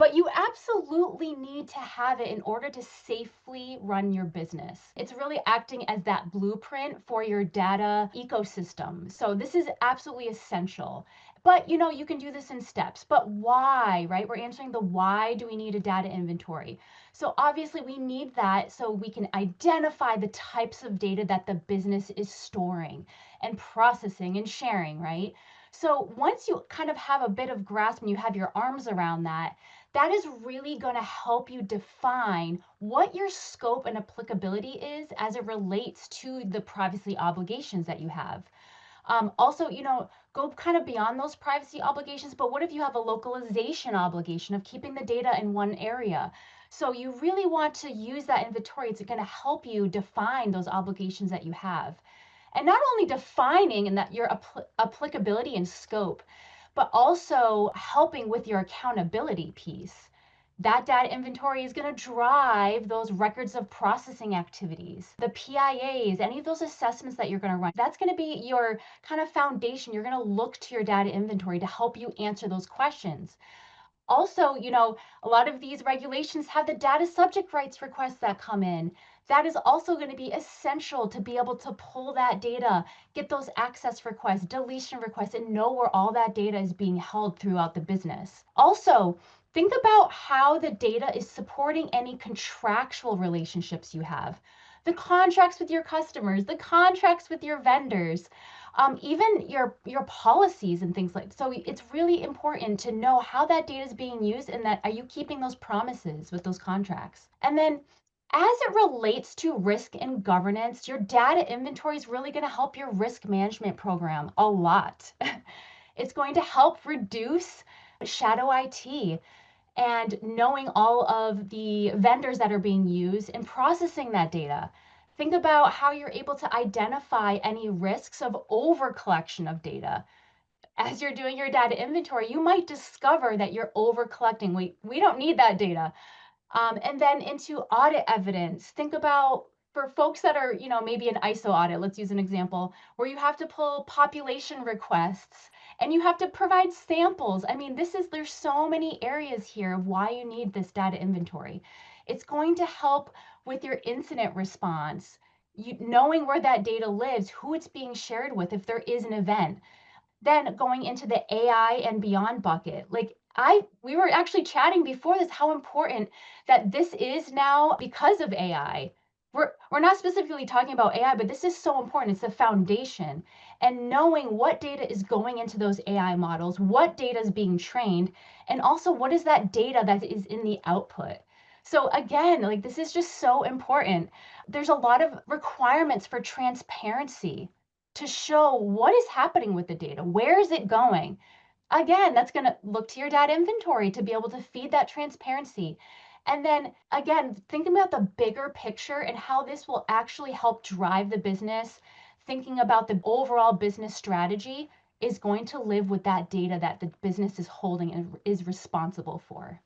but you absolutely need to have it in order to safely run your business. It's really acting as that blueprint for your data ecosystem. So this is absolutely essential. But you can do this in steps. But why, right? We're answering the why do we need a data inventory? So obviously we need that so we can identify the types of data that the business is storing and processing and sharing, right? So once you kind of have a bit of grasp and you have your arms around that, that is really going to help you define what your scope and applicability is as it relates to the privacy obligations that you have. Also, go kind of beyond those privacy obligations, but what if you have a localization obligation of keeping the data in one area? So you really want to use that inventory. It's going to help you define those obligations that you have. And not only defining and that your applicability and scope, but also helping with your accountability piece. That data inventory is going to drive those records of processing activities, the PIAs, any of those assessments that you're going to run. That's going to be your kind of foundation. You're going to look to your data inventory to help you answer those questions. Also, a lot of these regulations have the data subject rights requests that come in. That is also going to be essential to be able to pull that data, get those access requests, deletion requests, and know where all that data is being held throughout the business. Also, think about how the data is supporting any contractual relationships you have. The contracts with your customers, the contracts with your vendors, even your policies and things like. So it's really important to know how that data is being used and that are you keeping those promises with those contracts. And then as it relates to risk and governance, your data inventory is really going to help your risk management program a lot. It's going to help reduce shadow IT and knowing all of the vendors that are being used and processing that data. Think about how you're able to identify any risks of over collection of data. As you're doing your data inventory, you might discover that you're over collecting. We don't need that data. And then into audit evidence, think about for folks that are, maybe an ISO audit, let's use an example, where you have to pull population requests and you have to provide samples. I mean, there's so many areas here of why you need this data inventory. It's going to help with your incident response, knowing where that data lives, who it's being shared with if there is an event. Then going into the AI and beyond bucket, we were actually chatting before this how important that this is now because of AI. We're not specifically talking about AI, but this is so important. It's the foundation. And knowing what data is going into those AI models, what data is being trained, and also what is that data that is in the output. So again, this is just so important. There's a lot of requirements for transparency to show what is happening with the data. Where is it going? Again, that's going to look to your data inventory to be able to feed that transparency. And then again, thinking about the bigger picture and how this will actually help drive the business, thinking about the overall business strategy is going to live with that data that the business is holding and is responsible for.